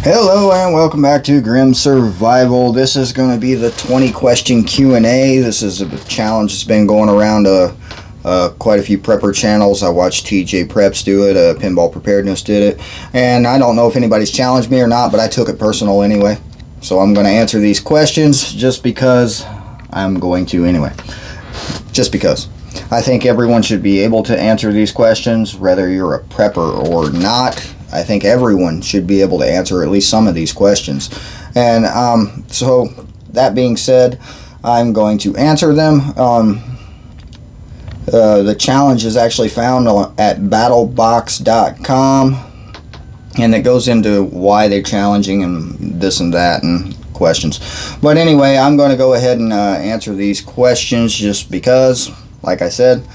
Hello and welcome back to Grim Survival. This is going to be the 20 question Q&A. This is a challenge that's been going around quite a few prepper channels. I watched TJ Preps do it, Pinball Preparedness did it, and I don't know if anybody's challenged me or not, but I took it personal anyway. So I'm going to answer these questions just because I'm going to anyway. Just because. I think everyone should be able to answer these questions, whether you're a prepper or not. I think everyone should be able to answer at least some of these questions. And so that being said, I'm going to answer them. The challenge is actually found at battlebox.com, and it goes into why they're challenging and this and that and questions. But anyway, I'm going to go ahead and answer these questions just because, like I said,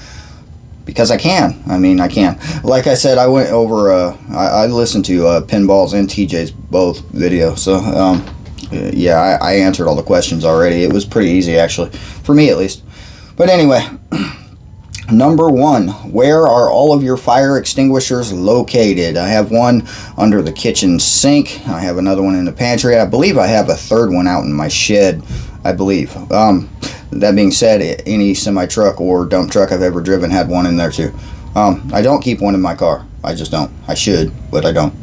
because I can. I can. Like I said, I went over, I listened to Pinball's and TJ's both videos. So, yeah, I answered all the questions already. It was pretty easy, actually. For me, at least. But anyway, number one, where are all of your fire extinguishers located? I have one under the kitchen sink. I have another one in the pantry. I believe I have a third one out in my shed, I believe. That being said, any semi-truck or dump truck I've ever driven had one in there too. I don't keep one in my car. I just don't. I should, but I don't.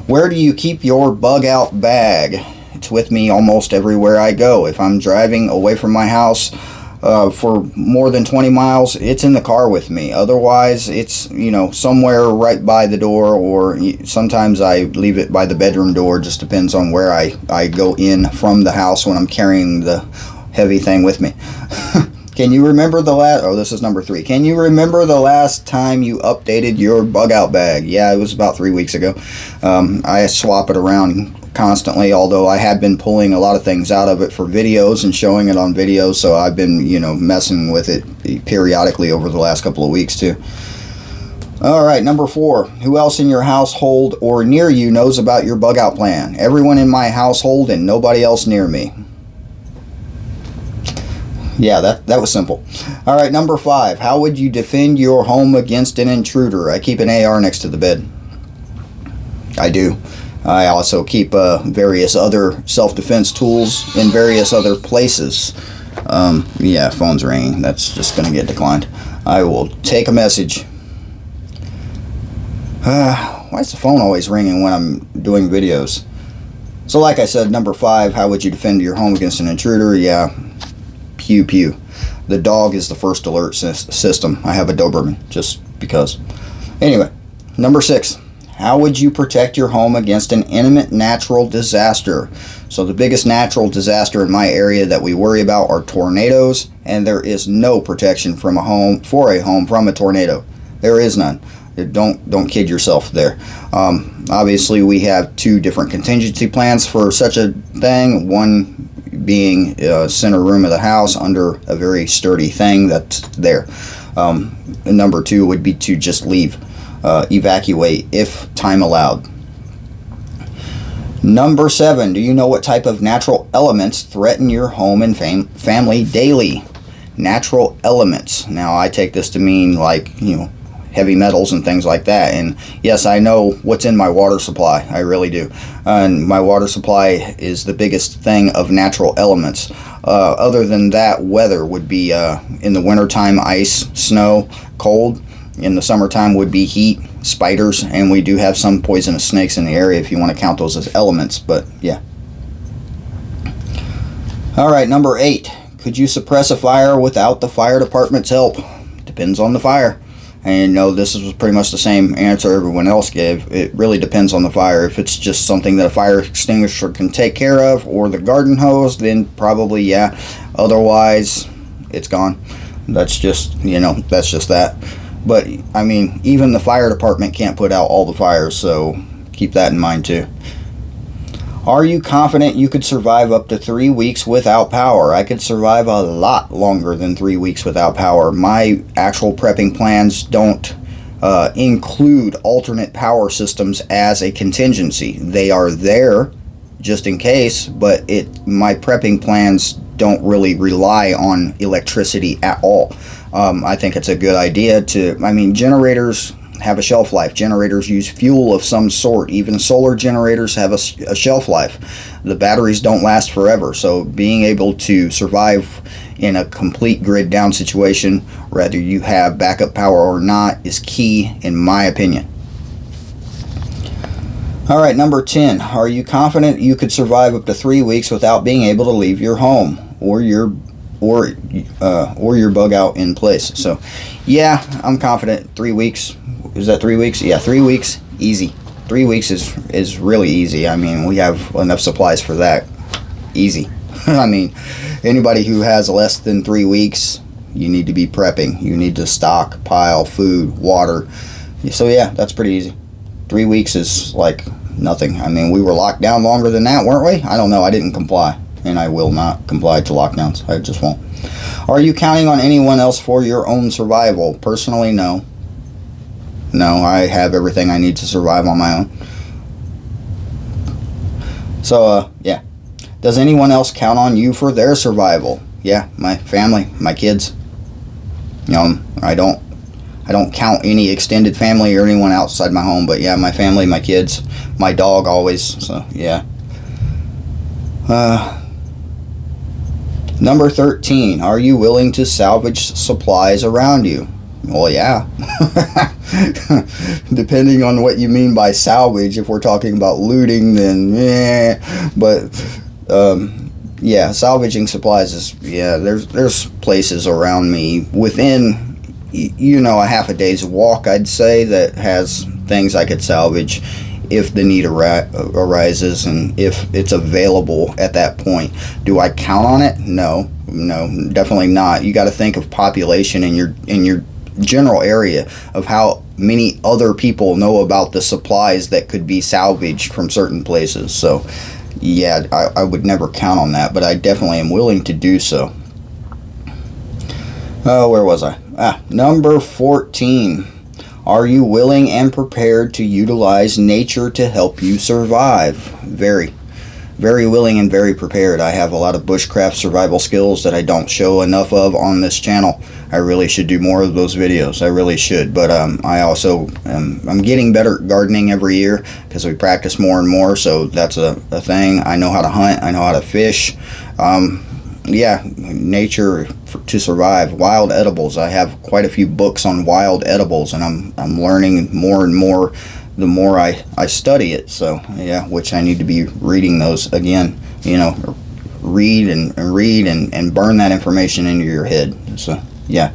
Where do you keep your bug out bag? It's with me almost everywhere I go. If I'm driving away from my house for more than 20 miles, it's in the car with me. Otherwise, it's, somewhere right by the door, or sometimes I leave it by the bedroom door. Just depends on where I go in from the house when I'm carrying the heavy thing with me. Can you remember the last, this is number 3. Can you remember the last time you updated your bug out bag? Yeah, it was about 3 weeks ago. I swap it around constantly, although I had been pulling a lot of things out of it for videos and showing it on videos, so I've been, messing with it periodically over the last couple of weeks too. Alright, number 4. Who else in your household or near you knows about your bug out plan? Everyone in my household and nobody else near me. Yeah, that was simple. Alright, number 5. How would you defend your home against an intruder? I keep an AR next to the bed. I do. I also keep various other self-defense tools in various other places. Yeah, phone's ringing. That's just going to get declined. I will take a message. Why is the phone always ringing when I'm doing videos? So like I said, number 5, how would you defend your home against an intruder? Yeah. Pew pew. The dog is the first alert system. I have a Doberman, just because. Anyway, number 6. How would you protect your home against an imminent natural disaster? So the biggest natural disaster in my area that we worry about are tornadoes, and there is no protection from a home from a tornado. There is none. Don't kid yourself there. Obviously, we have 2 different contingency plans for such a thing. One being center room of the house under a very sturdy thing that's there. Number 2 would be to just leave, evacuate if time allowed. Number 7, do you know what type of natural elements threaten your home and family daily? Natural elements. Now I take this to mean like, heavy metals and things like that. And yes, I know what's in my water supply. I really do. And my water supply is the biggest thing of natural elements. Other than that, weather would be in the wintertime, ice, snow, cold. In the summertime would be heat, spiders, and we do have some poisonous snakes in the area if you want to count those as elements, but yeah. Alright, number 8. Could you suppress a fire without the fire department's help? Depends on the fire. And this was pretty much the same answer everyone else gave. It really depends on the fire. If it's just something that a fire extinguisher can take care of, or the garden hose, then probably, yeah. Otherwise, it's gone. That's just, that's just that. But, even the fire department can't put out all the fires, so keep that in mind too. Are you confident you could survive up to 3 weeks without power? I could survive a lot longer than 3 weeks without power. My actual prepping plans don't include alternate power systems as a contingency. They are there just in case, but my prepping plans don't really rely on electricity at all. I think it's a good idea to, generators have a shelf life. Generators use fuel of some sort. Even solar generators have a shelf life. The batteries don't last forever, so being able to survive in a complete grid down situation, whether you have backup power or not, is key in my opinion. All right, number 10. Are you confident you could survive up to 3 weeks without being able to leave your home or your bug out in place? So, yeah, I'm confident. 3 weeks. Is that 3 weeks? Yeah, 3 weeks, easy. 3 weeks is really easy. I mean, we have enough supplies for that. Easy. I mean, anybody who has less than 3 weeks, you need to be prepping. You need to stockpile food, water. So, yeah, that's pretty easy. 3 weeks is like nothing. I mean, we were locked down longer than that, weren't we? I don't know. I didn't comply, and I will not comply to lockdowns. I just won't. Are you counting on anyone else for your own survival? Personally, no. No, I have everything I need to survive on my own. So, yeah. Does anyone else count on you for their survival? Yeah, my family, my kids. I don't count any extended family or anyone outside my home, but yeah, my family, my kids, my dog always, so yeah. Number 13, are you willing to salvage supplies around you? Well, yeah. Depending on what you mean by salvage, if we're talking about looting, then yeah, but yeah, salvaging supplies is, yeah, there's places around me within a half a day's walk, I'd say, that has things I could salvage if the need arises and if it's available at that point. Do I count on it? No, definitely not. You got to think of population in your general area, of how many other people know about the supplies that could be salvaged from certain places. So yeah, I would never count on that, but I definitely am willing to do so. Where was I? Number 14. Are you willing and prepared to utilize nature to help you survive? Very, very willing and very prepared. I have a lot of bushcraft survival skills that I don't show enough of on this channel. I really should do more of those videos. I really should. But I also I'm getting better at gardening every year because we practice more and more. So that's a thing. I know how to hunt. I know how to fish. Yeah, nature to survive. Wild edibles. I have quite a few books on wild edibles, and I'm learning more and more the more I study it. So yeah, which I need to be reading those again. Read and burn that information into your head. So yeah.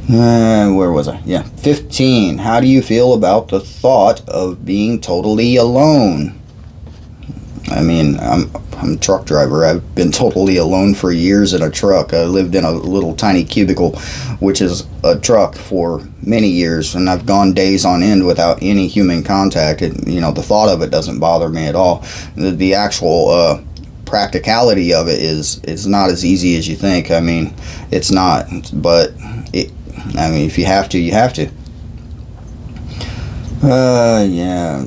Where was I? Yeah, 15. How do you feel about the thought of being totally alone? I mean, I'm a truck driver. I've been totally alone for years in a truck. I lived in a little tiny cubicle, which is a truck, for many years, and I've gone days on end without any human contact. The thought of it doesn't bother me at all. The actual practicality of it is not as easy as you think. I mean, it's not, but if you have to, you have to. Yeah.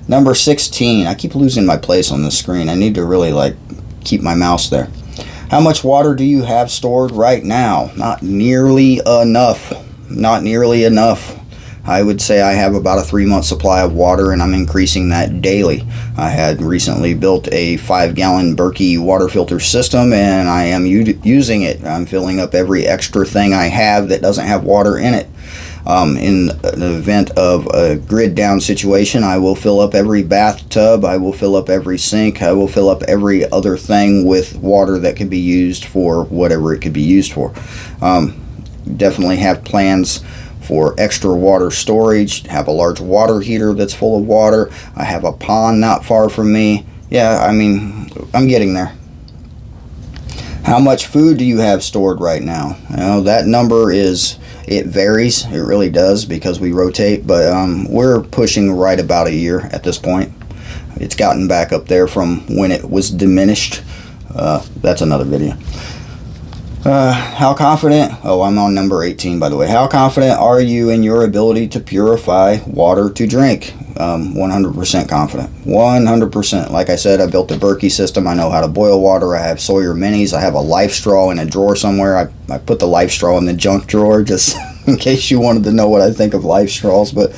Number 16. I keep losing my place on the screen. I need to really keep my mouse there. How much water do you have stored right now? Not nearly enough. Not nearly enough. I would say I have about a 3-month supply of water, and I'm increasing that daily. I had recently built a 5-gallon Berkey water filter system, and I am using it. I'm filling up every extra thing I have that doesn't have water in it. In the event of a grid down situation, I will fill up every bathtub, I will fill up every sink, I will fill up every other thing with water that can be used for whatever it could be used for. Definitely have plans for extra water storage, have a large water heater that's full of water. I have a pond not far from me. Yeah, I mean, I'm getting there. How much food do you have stored right now? That number it varies. It really does, because we rotate, but we're pushing right about a year at this point. It's gotten back up there from when it was diminished. That's another video. How confident, I'm on number 18, by the way. How confident are you in your ability to purify water to drink? 100% confident. 100%. Like I said, I built a Berkey system. I know how to boil water. I have Sawyer Minis. I have a life straw in a drawer somewhere. I put the life straw in the junk drawer just in case you wanted to know what I think of life straws. But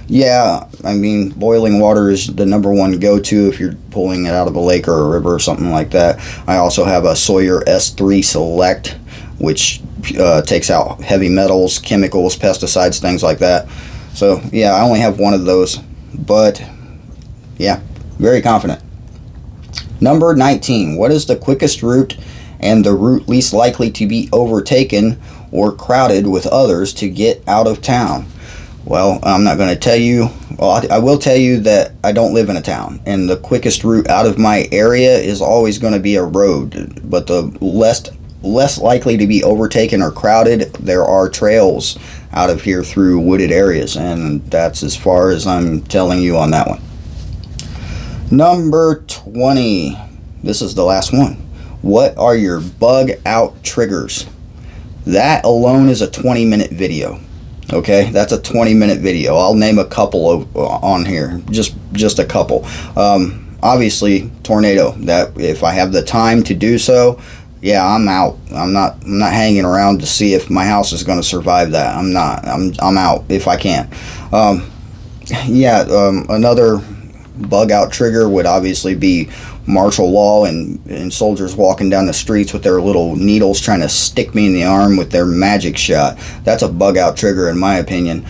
yeah, I mean, boiling water is the number one go-to if you're pulling it out of a lake or a river or something like that. I also have a Sawyer S3 Select, which takes out heavy metals, chemicals, pesticides, things like that. So yeah, I only have one of those, but yeah, very confident. Number 19, what is the quickest route and the route least likely to be overtaken or crowded with others to get out of town? Well, I'm not going to tell you. Well, I will tell you that I don't live in a town, and the quickest route out of my area is always going to be a road. But the less likely to be overtaken or crowded, there are trails out of here through wooded areas, and that's as far as I'm telling you on that one. Number 20. This is the last one. What are your bug out triggers? That alone is a 20-minute video. Okay, that's a 20-minute video. I'll name a couple on here, just a couple. Obviously, tornado. That if I have the time to do so, yeah, I'm out. I'm not hanging around to see if my house is going to survive that. I'm not. I'm out if I can. Another bug out trigger would obviously be martial law and soldiers walking down the streets with their little needles trying to stick me in the arm with their magic shot. That's a bug out trigger in my opinion.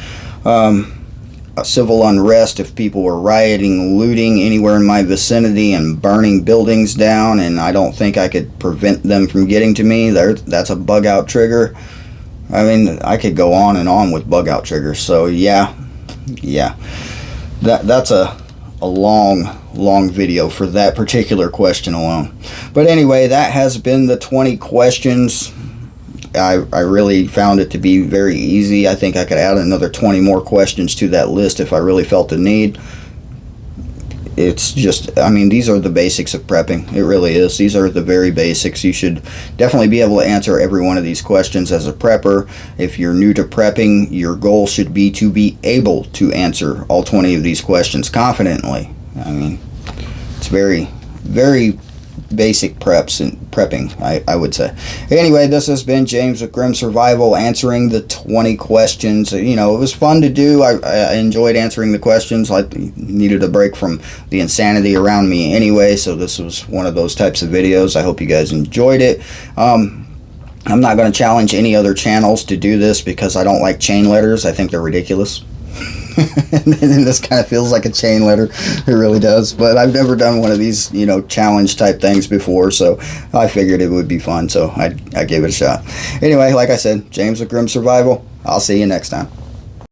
A civil unrest, if people were rioting, looting anywhere in my vicinity and burning buildings down, and I don't think I could prevent them from getting to me, that's a bug out trigger. I mean, I could go on and on with bug out triggers. So yeah, that's a long video for that particular question alone. But anyway, that has been the 20 questions. I really found it to be very easy. I think I could add another 20 more questions to that list if I really felt the need. It's just, I mean, these are the basics of prepping. It really is. These are the very basics. You should definitely be able to answer every one of these questions as a prepper. If you're new to prepping, your goal should be to be able to answer all 20 of these questions confidently. I mean, it's very, very basic preps and prepping, I would say. Anyway, this has been James with Grim Survival answering the 20 questions. You know, it was fun to do. I enjoyed answering the questions. I needed a break from the insanity around me anyway, so this was one of those types of videos. I hope you guys enjoyed it. I'm not going to challenge any other channels to do this because I don't like chain letters. I think they're ridiculous. And this kind of feels like a chain letter. It really does. But I've never done one of these, you know, challenge type things before, so I figured it would be fun, so I gave it a shot. Anyway, like I said, James with Grim Survival. I'll see you next time.